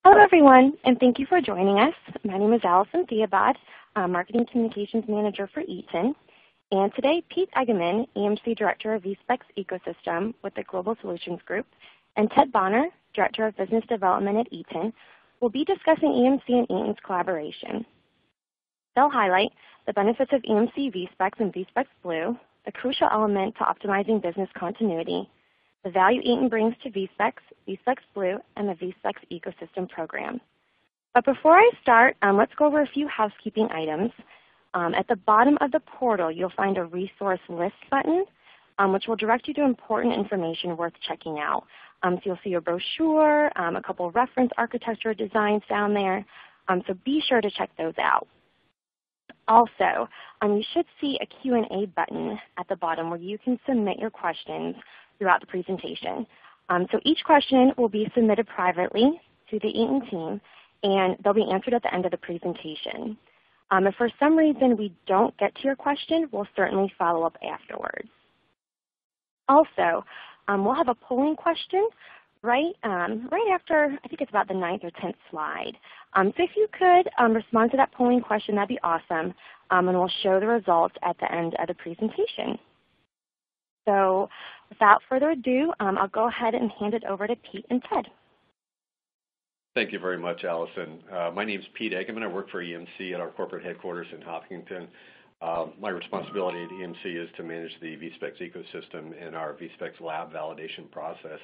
Hello, everyone, and thank you for joining us. My name is Allison Theobald, Marketing Communications Manager for Eaton. And today, Pete Egeman, EMC Director of VSPEX Ecosystem with the Global Solutions Group, and Ted Bonner, Director of Business Development at Eaton, will be discussing EMC and Eaton's collaboration. They'll highlight the benefits of EMC VSPEX and VSPEX Blue, the crucial element to optimizing business continuity, the value Eaton brings to VSPEX, VSPEX Blue, and the VSPEX Ecosystem Program. But before I start, let's go over a few housekeeping items. At the bottom of the portal, you'll find a resource list button, which will direct you to important information worth checking out. So you'll see a brochure, a couple of reference architecture designs down there, so be sure to check those out. Also, you should see a Q&A button at the bottom where you can submit your questions throughout the presentation. So each question will be submitted privately to the Eaton team, and they'll be answered at the end of the presentation. If for some reason we don't get to your question, we'll certainly follow up afterwards. Also, we'll have a polling question right after, I think it's about the 9th or 10th slide. So if you could respond to that polling question, that'd be awesome, and we'll show the results at the end of the presentation. So without further ado, I'll go ahead and hand it over to Pete and Ted. Thank you very much, Allison. My name is Pete Egeman. I work for EMC at our corporate headquarters in Hopkinton. My responsibility at EMC is to manage the VSPEX ecosystem and our VSPEX lab validation process.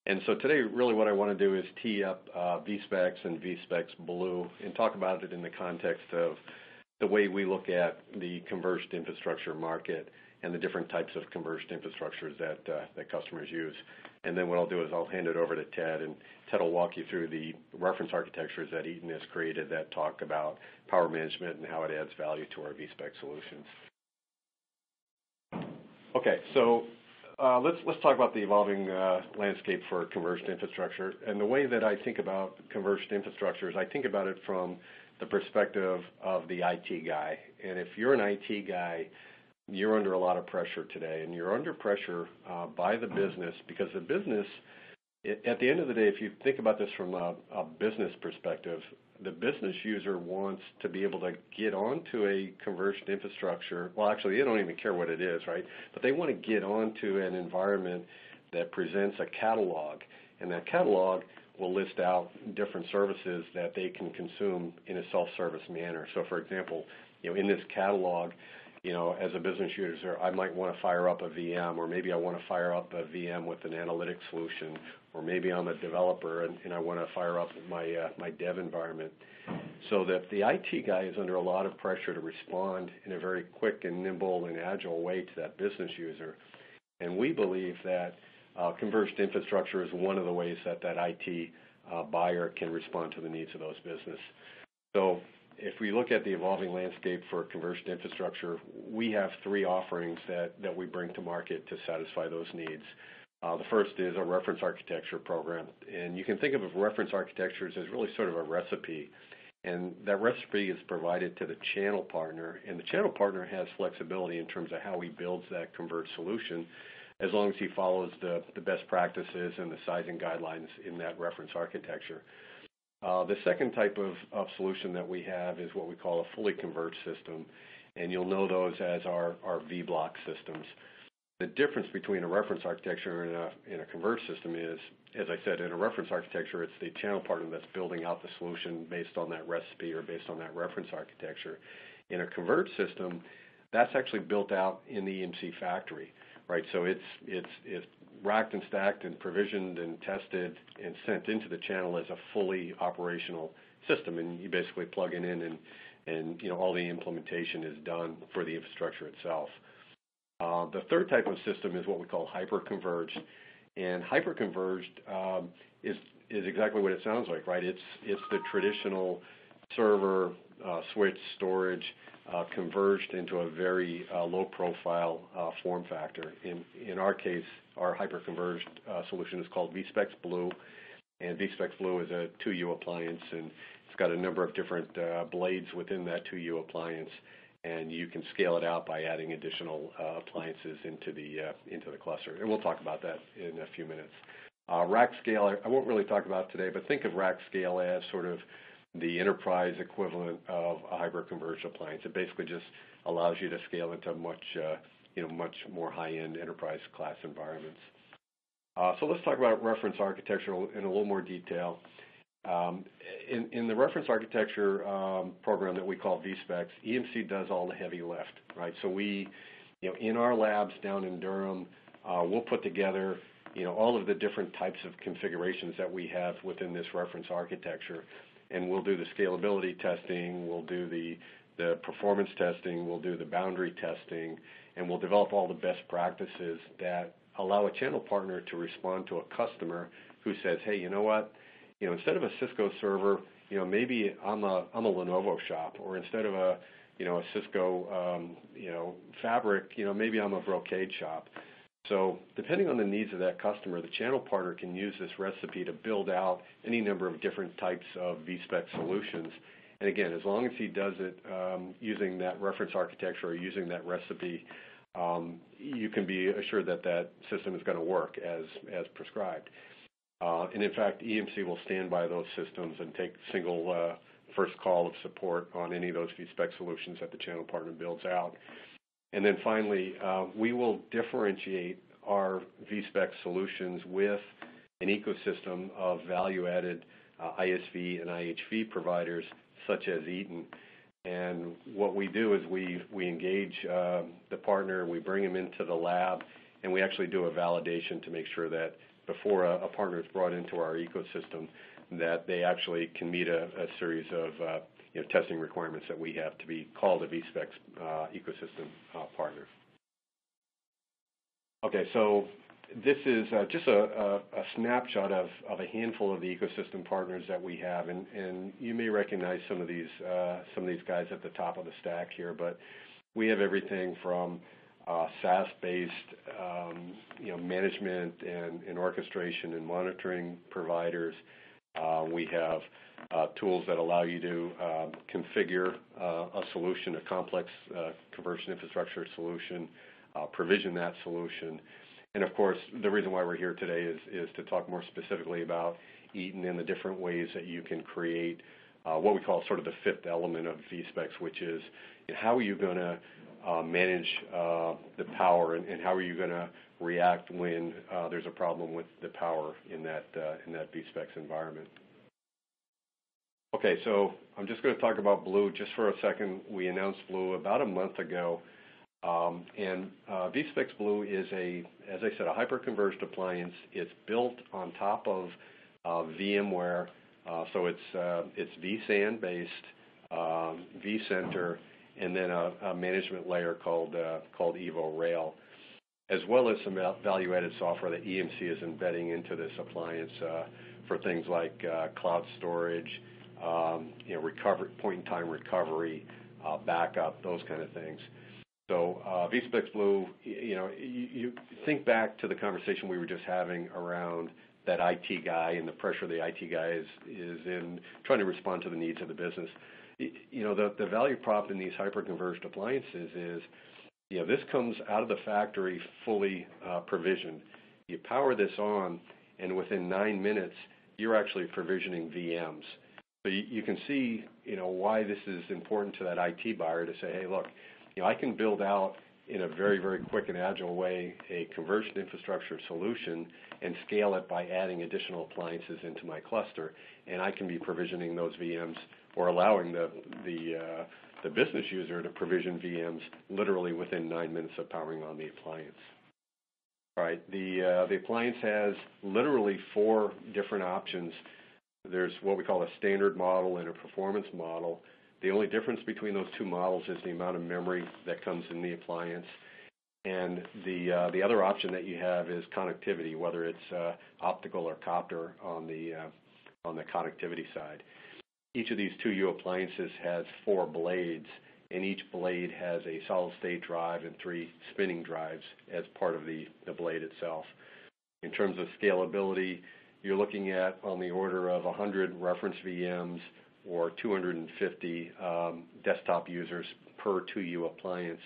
And so today, really what I want to do is tee up VSPEX and VSPEX Blue and talk about it in the context of the way we look at the converged infrastructure market and the different types of converged infrastructures that customers use. And then what I'll do is I'll hand it over to Ted, and Ted will walk you through the reference architectures that Eaton has created that talk about power management and how it adds value to our VSPEX solutions. Okay, so let's talk about the evolving landscape for converged infrastructure. And the way that I think about converged infrastructure is I think about it from the perspective of the IT guy. And if you're an IT guy, you're under a lot of pressure today, and you're under pressure by the business, because the business, at the end of the day, if you think about this from a business perspective, the business user wants to be able to get onto a converged infrastructure. Well, actually, they don't even care what it is, right? But they want to get onto an environment that presents a catalog, and that catalog will list out different services that they can consume in a self-service manner. So, for example, in this catalog, as a business user, I might want to fire up a VM, or maybe I want to fire up a VM with an analytics solution, or maybe I'm a developer and I want to fire up my dev environment. So that the IT guy is under a lot of pressure to respond in a very quick and nimble and agile way to that business user. And we believe that converged infrastructure is one of the ways that IT buyer can respond to the needs of those business. So if we look at the evolving landscape for converged infrastructure, we have three offerings that we bring to market to satisfy those needs. The first is a reference architecture program. And you can think of reference architectures as really sort of a recipe. And that recipe is provided to the channel partner. And the channel partner has flexibility in terms of how he builds that converged solution, as long as he follows the best practices and the sizing guidelines in that reference architecture. The second type of solution that we have is what we call a fully converged system, and you'll know those as our V-block systems. The difference between a reference architecture and a converged system is, as I said, in a reference architecture, it's the channel partner that's building out the solution based on that recipe or based on that reference architecture. In a converged system, that's actually built out in the EMC factory, right? So it's racked and stacked and provisioned and tested and sent into the channel as a fully operational system, and you basically plug it in and all the implementation is done for the infrastructure itself. The third type of system is what we call hyper-converged, and hyper-converged is exactly what it sounds like, right? It's the traditional server, switch, storage, converged into a very low-profile form factor. In our case, our hyper-converged solution is called VSPEX Blue, and VSPEX Blue is a 2U appliance, and it's got a number of different blades within that 2U appliance, and you can scale it out by adding additional appliances into the cluster. And we'll talk about that in a few minutes. Rack scale, I won't really talk about today, but think of rack scale as sort of the enterprise equivalent of a hyper-converged appliance. It basically just allows you to scale into much more high-end enterprise class environments. So let's talk about reference architecture in a little more detail. In the reference architecture program that we call VSPEX, EMC does all the heavy lift, right? So we, in our labs down in Durham, we'll put together, all of the different types of configurations that we have within this reference architecture, and we'll do the scalability testing, we'll do the performance testing, we'll do the boundary testing, and we'll develop all the best practices that allow a channel partner to respond to a customer who says, hey, you know what? Instead of a Cisco server, maybe I'm a Lenovo shop, or instead of a Cisco, fabric, maybe I'm a Brocade shop. So depending on the needs of that customer, the channel partner can use this recipe to build out any number of different types of VSPEX solutions. And again, as long as he does it using that reference architecture or using that recipe, you can be assured that that system is going to work as prescribed. And in fact, EMC will stand by those systems and take single first call of support on any of those VSPEX solutions that the channel partner builds out. And then finally, we will differentiate our VSPEX solutions with an ecosystem of value-added ISV and IHV providers such as Eaton. And what we do is we engage the partner, we bring them into the lab, and we actually do a validation to make sure that before a partner is brought into our ecosystem, that they actually can meet a series of testing requirements that we have to be called a VSPEX ecosystem partner. Okay, so this is just a snapshot of a handful of the ecosystem partners that we have, and you may recognize some of these guys at the top of the stack here, but we have everything from SaaS-based management and orchestration and monitoring providers. We have tools that allow you to configure a solution, a complex conversion infrastructure solution, provision that solution. And of course, the reason why we're here today is to talk more specifically about Eaton and the different ways that you can create what we call sort of the fifth element of VSPEX, which is how are you going to manage the power, and how are you going to react when there's a problem with the power in that VSPEX environment. Okay, so I'm just going to talk about Blue just for a second. We announced Blue about a month ago, and VSPEX Blue is as I said, a hyper-converged appliance. It's built on top of VMware, so it's vSAN based, vCenter, and then a management layer called Evo Rail, as well as some value-added software that EMC is embedding into this appliance for things like cloud storage, point-in-time recovery, backup, those kind of things. So VSPEX Blue, you think back to the conversation we were just having around that IT guy and the pressure the IT guy is in trying to respond to the needs of the business. The value prop in these hyper-converged appliances is, this comes out of the factory fully provisioned. You power this on, and within 9 minutes, you're actually provisioning VMs. So you can see, why this is important to that IT buyer to say, hey, look, I can build out in a very, very quick and agile way a converged infrastructure solution and scale it by adding additional appliances into my cluster, and I can be provisioning those VMs or allowing the business user to provision VMs literally within 9 minutes of powering on the appliance. All right, the appliance has literally 4 different options. There's what we call a standard model and a performance model. The only difference between those 2 models is the amount of memory that comes in the appliance. And the other option that you have is connectivity, whether it's optical or copper on the connectivity side. Each of these 2U appliances has 4 blades, and each blade has a solid-state drive and 3 spinning drives as part of the blade itself. In terms of scalability, you're looking at on the order of 100 reference VMs or 250 desktop users per 2U appliance.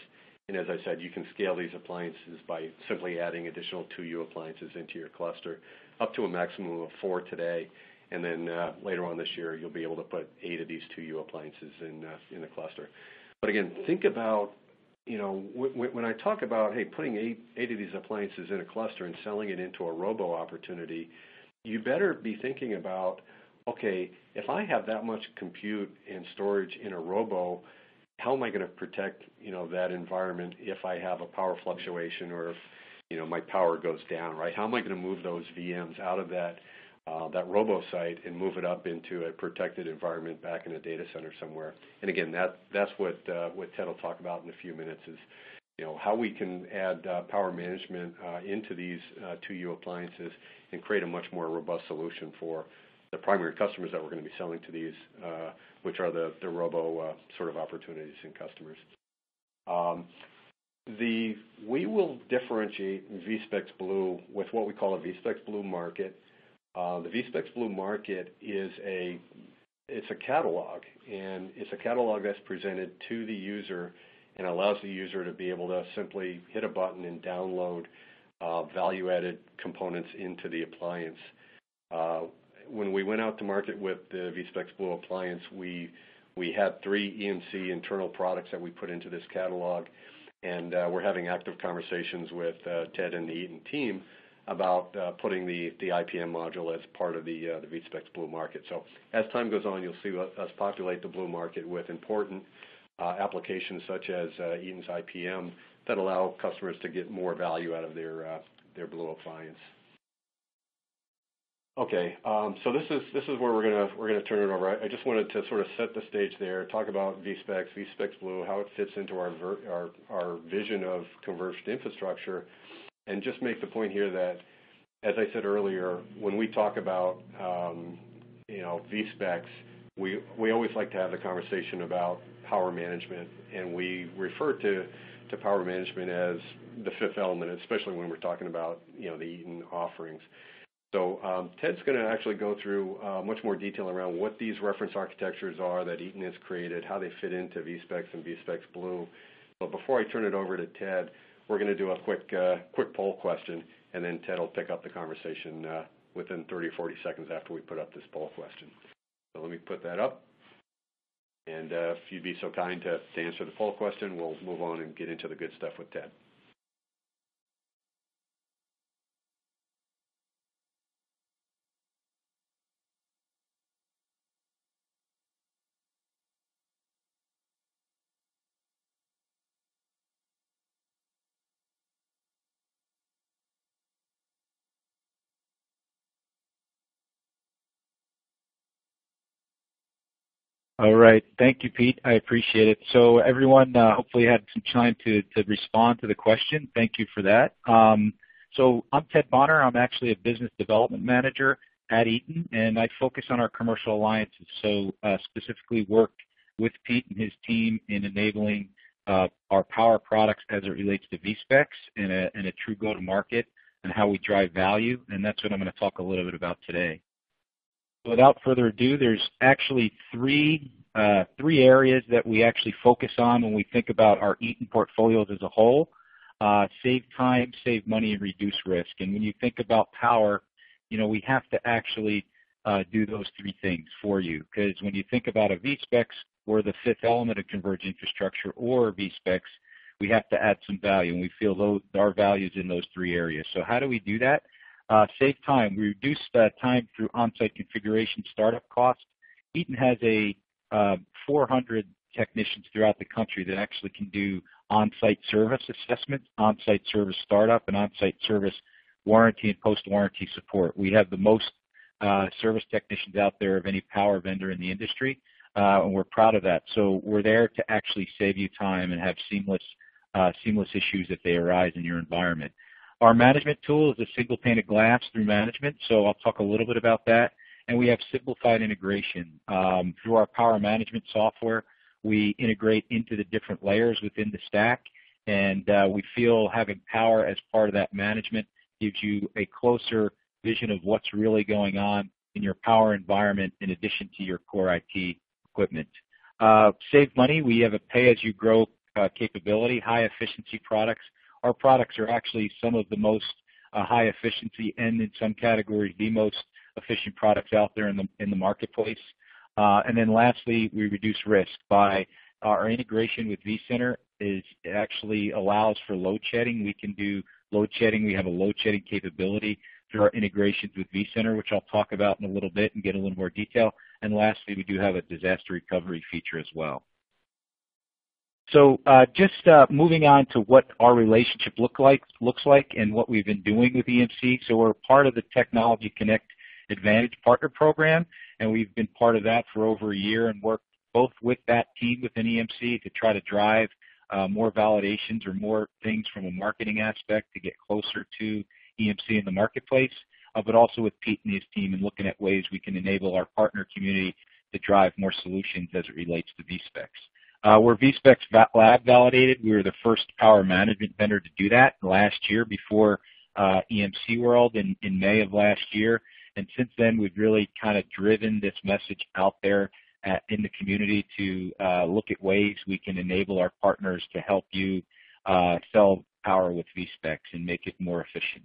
And as I said, you can scale these appliances by simply adding additional 2U appliances into your cluster, up to a maximum of 4 today. And then later on this year, you'll be able to put 8 of these 2U appliances in the cluster. But again, think about, when I talk about, hey, putting 8 of these appliances in a cluster and selling it into a robo opportunity, you better be thinking about, okay, if I have that much compute and storage in a robo, how am I going to protect, that environment if I have a power fluctuation or if, my power goes down, right? How am I going to move those VMs out of that robo site and move it up into a protected environment back in a data center somewhere? And again, that's what Ted will talk about in a few minutes is, how we can add power management into these 2U appliances and create a much more robust solution for the primary customers that we're going to be selling to these, which are the robo sort of opportunities and customers. We will differentiate VSPEX Blue with what we call a VSPEX Blue market. The VSPEX Blue market is it's a catalog, and it's a catalog that's presented to the user and allows the user to be able to simply hit a button and download value-added components into the appliance. When we went out to market with the VSPEX Blue appliance, we had 3 EMC internal products that we put into this catalog, and we're having active conversations with Ted and the Eaton team about putting the IPM module as part of the VSPEX Blue market. So as time goes on, you'll see us populate the Blue market with important applications such as Eaton's IPM that allow customers to get more value out of their Blue appliance. Okay, so this is where we're gonna turn it over. I just wanted to sort of set the stage there, talk about VSPEX Blue, how it fits into our vision of converged infrastructure, and just make the point here that, as I said earlier, when we talk about VSPEX, we always like to have the conversation about power management, and we refer to power management as the 5th element, especially when we're talking about the Eaton offerings. So Ted's going to actually go through much more detail around what these reference architectures are that Eaton has created, how they fit into VSPEX and VSPEX Blue. But before I turn it over to Ted, we're going to do a quick poll question, and then Ted will pick up the conversation within 30 or 40 seconds after we put up this poll question. So let me put that up. And if you'd be so kind to answer the poll question, we'll move on and get into the good stuff with Ted. All right. Thank you, Pete. I appreciate it. So everyone hopefully had some time to respond to the question. Thank you for that. So I'm Ted Bonner. I'm actually a business development manager at Eaton, and I focus on our commercial alliances. So specifically work with Pete and his team in enabling our power products as it relates to VSPEX and a true go-to-market and how we drive value, and that's what I'm going to talk a little bit about today. Without further ado, there's actually three areas that we actually focus on when we think about our Eaton portfolios as a whole. Save time, save money, and reduce risk. And when you think about power, we have to actually do those 3 things for you. Because when you think about a VSPEX or the 5th element of converged infrastructure or VSPEX, we have to add some value, and we feel our values in those 3 areas. So how do we do that? Save time. We reduce time through on-site configuration startup costs. Eaton has 400 technicians throughout the country that actually can do on-site service assessments, on-site service startup, and on-site service warranty and post-warranty support. We have the most service technicians out there of any power vendor in the industry, and we're proud of that. So we're there to actually save you time and have seamless issues if they arise in your environment. Our management tool is a single pane of glass through management, so I'll talk a little bit about that. And we have simplified integration. Through our power management software, we integrate into the different layers within the stack, and we feel having power as part of that management gives you a closer vision of what's really going on in your power environment in addition to your core IT equipment. Save money. We have a pay-as-you-grow capability, high efficiency products. Our products are actually some of the most high efficiency and in some categories the most efficient products out there in the marketplace. And then lastly, we reduce risk by our integration with vCenter actually allows for load shedding. We can do load shedding. We have a load shedding capability through our integrations with vCenter, which I'll talk about in a little bit and get a little more detail. And lastly, we do have a disaster recovery feature as well. So just moving on to what our relationship looks like and what we've been doing with EMC. So we're part of the Technology Connect Advantage Partner Program, and we've been part of that for over a year and worked both with that team within EMC to try to drive more validations or more things from a marketing aspect to get closer to EMC in the marketplace, but also with Pete and his team and looking at ways we can enable our partner community to drive more solutions as it relates to VSPEX. We're VSPEX lab validated. We were the first power management vendor to do that last year before EMC World in May of last year. And since then, we've really kind of driven this message out there in the community to look at ways we can enable our partners to help you sell power with VSPEX and make it more efficient.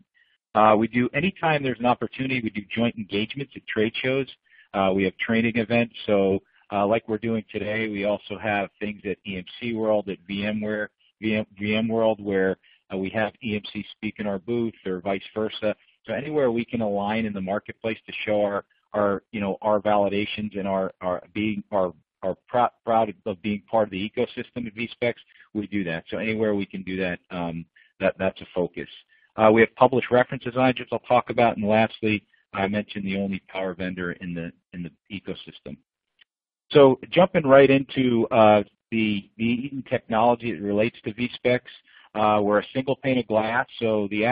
We do, anytime there's an opportunity, we do joint engagements at trade shows. We have training events. So like we're doing today, we also have things at EMC World, at VMware World, where we have EMC speak in our booth or vice versa. So anywhere we can align in the marketplace to show our validations and our proud of being part of the ecosystem of VSPEX, we do that. So anywhere we can do that, that's a focus. We have published reference designs, which I'll talk about, and lastly, I mentioned the only power vendor in the ecosystem. So jumping right into the Eaton technology that relates to VSPEX, we're a single pane of glass. So the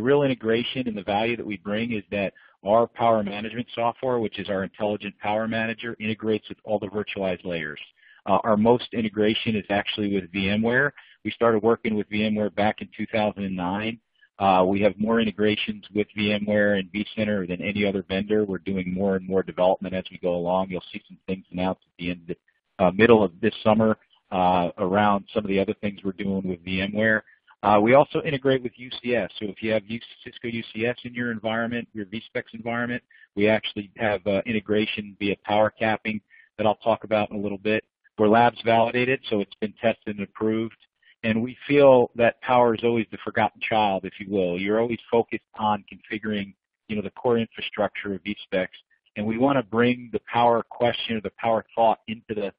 real integration and the value that we bring is that our power management software, which is our Intelligent Power Manager, integrates with all the virtualized layers. Our most integration is actually with VMware. We started working with VMware back in 2009. We have more integrations with VMware and vCenter than any other vendor. We're doing more and more development as we go along. You'll see some things announced at the middle of this summer around some of the other things we're doing with VMware. We also integrate with UCS. So if you have Cisco UCS in your environment, your VSPEX environment, we actually have integration via power capping that I'll talk about in a little bit. We're labs validated, so it's been tested and approved. And we feel that power is always the forgotten child, if you will. You're always focused on configuring, the core infrastructure of VSPEX, and we want to bring the power question or the power thought into the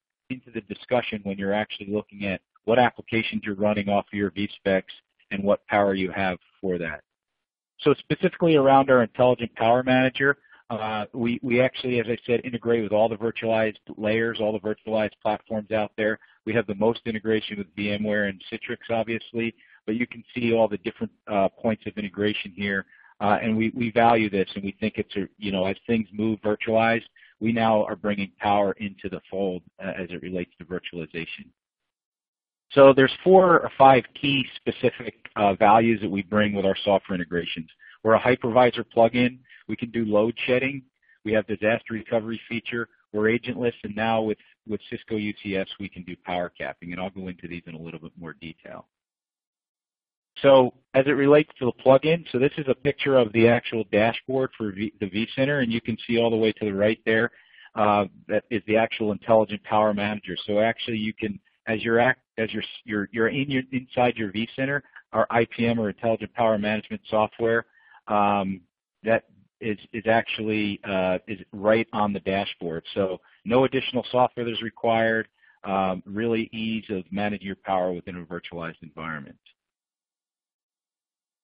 discussion when you're actually looking at what applications you're running off of your VSPEX and what power you have for that. So specifically around our Intelligent Power Manager, we actually, as I said, integrate with all the virtualized layers, all the virtualized platforms out there. We have the most integration with VMware and Citrix, obviously, but you can see all the different points of integration here, and we value this, and we think it's, as things move virtualized, we now are bringing power into the fold as it relates to virtualization. So there's 4 or 5 key specific values that we bring with our software integrations. We're a hypervisor plugin. We can do load shedding. We have disaster recovery feature. We're agentless, and now with Cisco UCS, we can do power capping, and I'll go into these in a little bit more detail. So as it relates to the plugin, so this is a picture of the actual dashboard for the vCenter, and you can see all the way to the right there, that is the actual Intelligent Power Manager. So actually you can, as you're inside your vCenter, our IPM or Intelligent Power Management software, that is actually is right on the dashboard. So no additional software that's required, really ease of managing your power within a virtualized environment.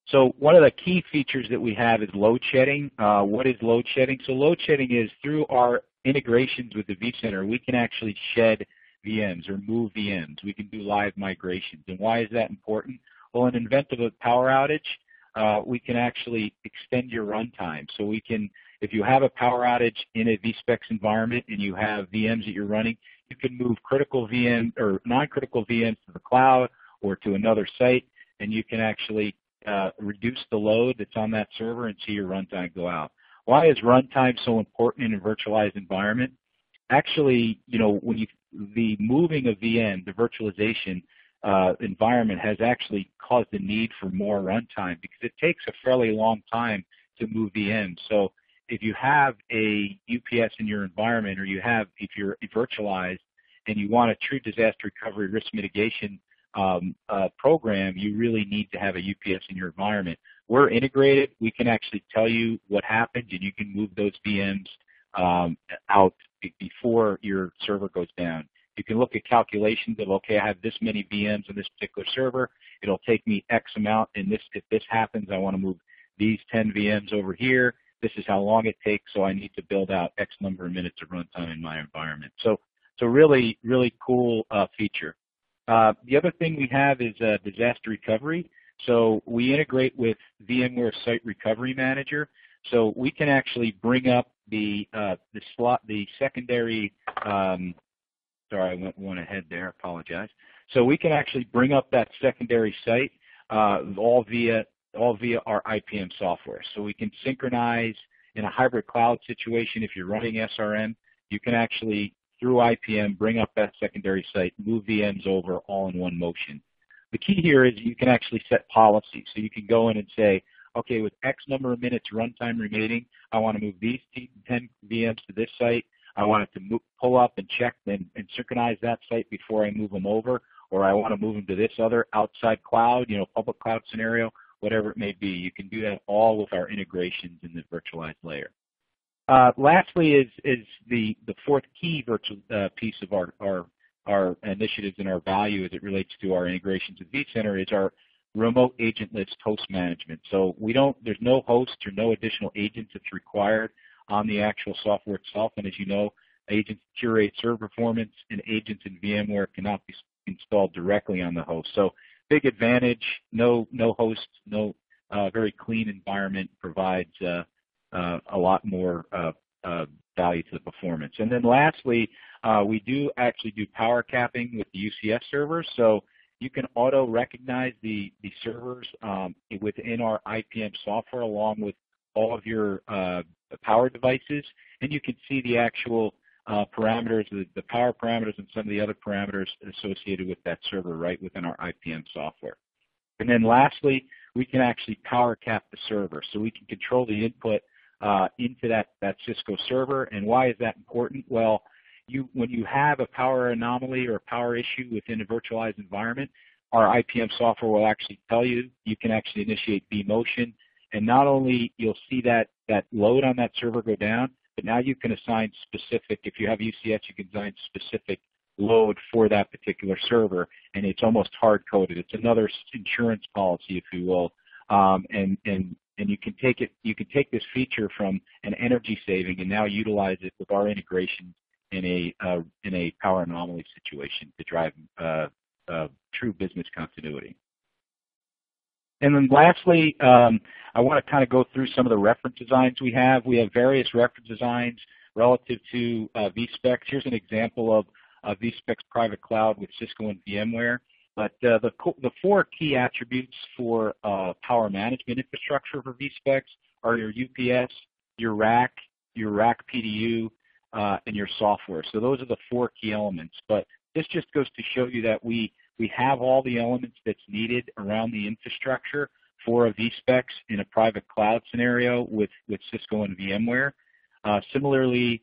So one of the key features that we have is load shedding. What is load shedding? So load shedding is through our integrations with the vCenter, we can actually shed VMs or move VMs. We can do live migrations. And why is that important? Well, in event of a power outage, we can actually extend your runtime. So we can, if you have a power outage in a VSPEX environment and you have VMs that you're running, you can move critical VMs or non-critical VMs to the cloud or to another site, and you can actually reduce the load that's on that server and see your runtime go out. Why is runtime so important in a virtualized environment? Actually, when the moving of VM, the virtualization environment, has actually caused the need for more runtime because it takes a fairly long time to move VMs. So if you have a UPS in your environment, or if you're virtualized and you want a true disaster recovery risk mitigation program, you really need to have a UPS in your environment. We're integrated. We can actually tell you what happened, and you can move those VMs out before your server goes down. You can look at calculations of, okay, I have this many VMs on this particular server. It'll take me X amount, and if this happens, I want to move these 10 VMs over here. This is how long it takes, so I need to build out X number of minutes of runtime in my environment. So really, really cool feature. The other thing we have is disaster recovery. So we integrate with VMware Site Recovery Manager. So we can actually bring up the secondary. Sorry, I went one ahead there. Apologize. So we can actually bring up that secondary site all via our IPM software. So we can synchronize in a hybrid cloud situation. If you're running SRM, you can actually, through IPM, bring up that secondary site, move VMs over all in one motion. The key here is you can actually set policies. So you can go in and say, okay, with X number of minutes runtime remaining, I want to move these 10 VMs to this site. I want it to pull up and check and synchronize that site before I move them over, or I want to move them to this other outside cloud, public cloud scenario, whatever it may be. You can do that all with our integrations in the virtualized layer. Lastly is the fourth key piece of our initiatives and our value as it relates to our integrations with vCenter is our remote agentless host management. So there's no host or no additional agents that's required on the actual software itself. And as you know, agents curate server performance, and agents in VMware cannot be installed directly on the host. So big advantage, no host, no very clean environment, provides a lot more value to the performance. And then lastly, we do actually do power capping with the UCS servers. So you can auto recognize the servers within our IPM software along with all of your power devices, and you can see the actual parameters, the power parameters and some of the other parameters associated with that server right within our IPM software. And then lastly, we can actually power cap the server. So we can control the input into that Cisco server. And why is that important? Well, when you have a power anomaly or a power issue within a virtualized environment, our IPM software will actually tell you. You can actually initiate vMotion, and not only you'll see that load on that server go down, but now you can assign specific, if you have UCS, you can assign specific load for that particular server, and it's almost hard-coded. It's another insurance policy, if you will, and you can take this feature from an energy saving and now utilize it with our integration in a power anomaly situation to drive true business continuity. And then lastly, I want to kind of go through some of the reference designs we have. We have various reference designs relative to VSPEX. Here's an example of VSPEX Private Cloud with Cisco and VMware. But the four key attributes for power management infrastructure for VSPEX are your UPS, your rack PDU, and your software. So those are the four key elements. But this just goes to show you that we have all the elements that's needed around the infrastructure for a VSPEX in a private cloud scenario with Cisco and VMware. Similarly,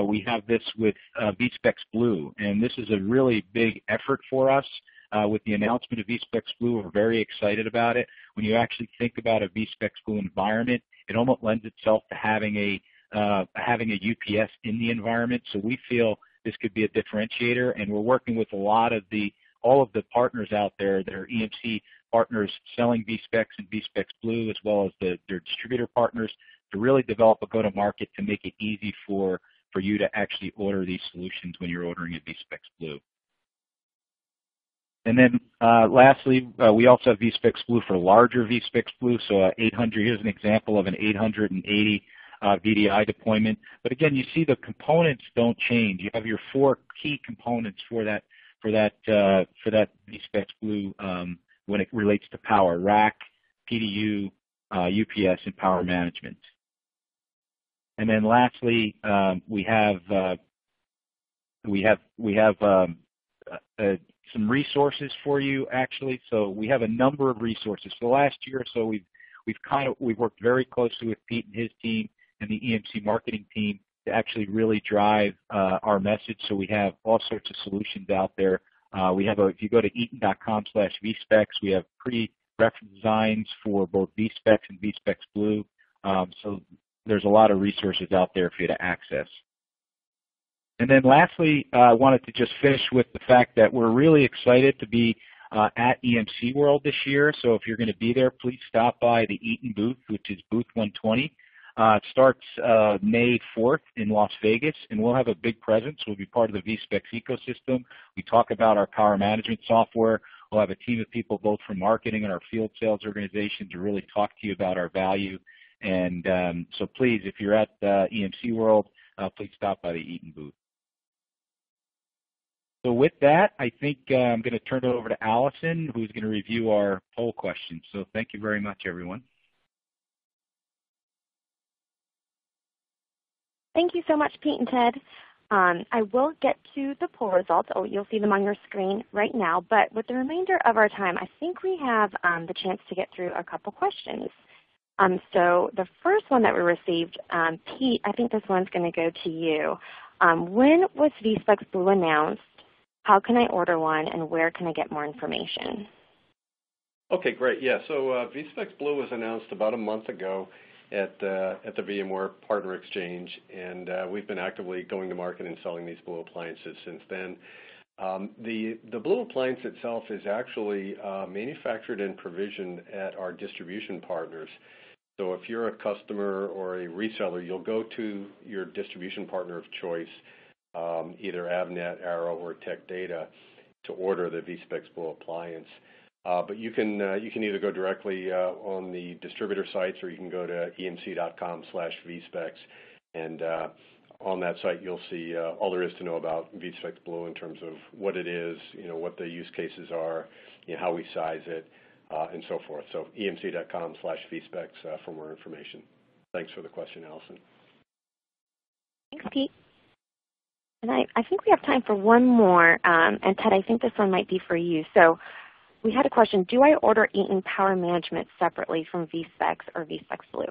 we have this with VSPEX Blue, and this is a really big effort for us. With the announcement of VSPEX Blue, we're very excited about it. When you actually think about a VSPEX Blue environment, it almost lends itself to having a UPS in the environment. So we feel this could be a differentiator, and we're working with all of the partners out there that are EMC partners selling VSPEX and VSPEX Blue, as well as their distributor partners, to really develop a go-to-market to make it easy for you to actually order these solutions when you're ordering a VSPEX Blue. And then lastly, we also have VSPEX Blue for larger VSPEX Blue. So 800, here's an example of an 880 VDI deployment. But again, you see the components don't change. You have your four key components for that VSPEX Blue when it relates to power: rack, PDU, UPS, and power management. And then lastly, we have we have some resources for you actually. So we have a number of resources. For the last year or so, we've worked very closely with Pete and his team and the EMC marketing team to actually really drive our message. So we have all sorts of solutions out there. If you go to eaton.com/VSPEX, we have pre-reference designs for both VSPEX and VSPEX Blue. So there's a lot of resources out there for you to access. And then lastly, I wanted to just finish with the fact that we're really excited to be at EMC World this year. So if you're going to be there, please stop by the Eaton booth, which is booth 120. It starts May 4th in Las Vegas, and we'll have a big presence. We'll be part of the VSPEX ecosystem. We talk about our power management software. We'll have a team of people both from marketing and our field sales organization to really talk to you about our value. And so please, if you're at EMC World, please stop by the Eaton booth. So with that, I think I'm going to turn it over to Allison, who's going to review our poll questions. So thank you very much, everyone. Thank you so much, Pete and Ted. I will get to the poll results. Oh, you'll see them on your screen right now. But with the remainder of our time, I think we have the chance to get through a couple questions. So the first one that we received, Pete, I think this one's going to go to you. When was VSPEX Blue announced? How can I order one, and where can I get more information? Okay, great. Yeah, so VSPEX Blue was announced about a month ago at the VMware Partner Exchange, and we've been actively going to market and selling these Blue appliances since then. The Blue appliance itself is actually manufactured and provisioned at our distribution partners. So if you're a customer or a reseller, you'll go to your distribution partner of choice, either Avnet, Arrow, or Tech Data, to order the VSPEX Blue appliance. But you can either go directly on the distributor sites, or you can go to emc.com/VSPEX, and on that site you'll see all there is to know about VSPEX Blue in terms of what it is, what the use cases are, how we size it, and so forth. So emc.com/VSPEX for more information. Thanks for the question, Allison. Thanks, Pete. And I think we have time for one more. And Ted, I think this one might be for you. So we had a question. Do I order Eaton Power Management separately from VSPEX or VSPEX Blue?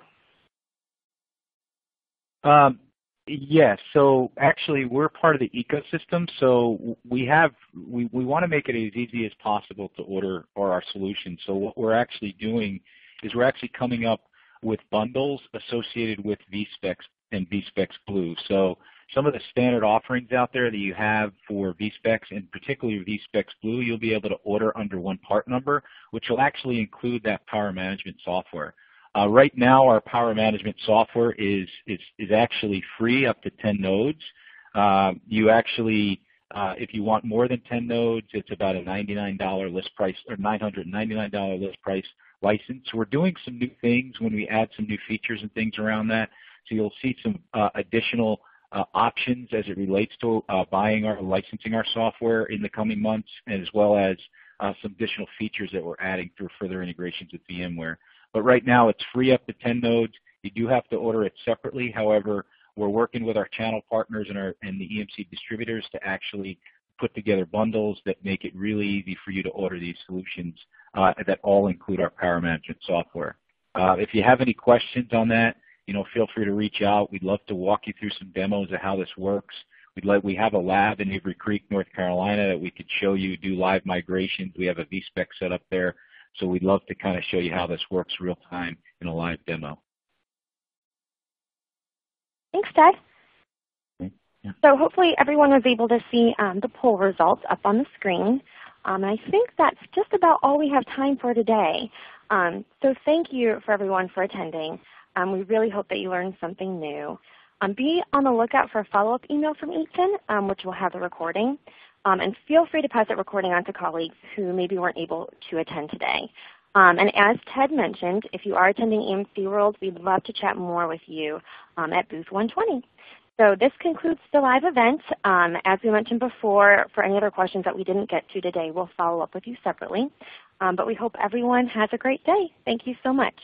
Yes. So actually, we're part of the ecosystem. So we want to make it as easy as possible to order our solutions. So what we're actually doing is we're actually coming up with bundles associated with VSPEX and VSPEX Blue. So some of the standard offerings out there that you have for VSPEX, and particularly VSPEX Blue, you'll be able to order under one part number, which will actually include that power management software. Right now, our power management software is actually free up to 10 nodes. You actually, if you want more than 10 nodes, it's about a $99 list price, or $999 list price license. We're doing some new things when we add some new features and things around that. So you'll see some additional options as it relates to buying or licensing our software in the coming months, as well as some additional features that we're adding through further integrations with VMware. But right now, it's free up to 10 nodes. You do have to order it separately. However, we're working with our channel partners and the EMC distributors to actually put together bundles that make it really easy for you to order these solutions that all include our power management software. If you have any questions on that, feel free to reach out. We'd love to walk you through some demos of how this works. We have a lab in Avery Creek, North Carolina, that we could show you do live migrations. We have a VSPEX set up there. So we'd love to kind of show you how this works real time in a live demo. Thanks, Ted. Yeah. So hopefully everyone was able to see the poll results up on the screen. I think that's just about all we have time for today. So thank you for everyone for attending. We really hope that you learned something new. Be on the lookout for a follow-up email from Eaton, which will have the recording. And feel free to pass that recording on to colleagues who maybe weren't able to attend today. And as Ted mentioned, if you are attending EMC World, we'd love to chat more with you at booth 120. So this concludes the live event. As we mentioned before, for any other questions that we didn't get to today, we'll follow up with you separately. But we hope everyone has a great day. Thank you so much.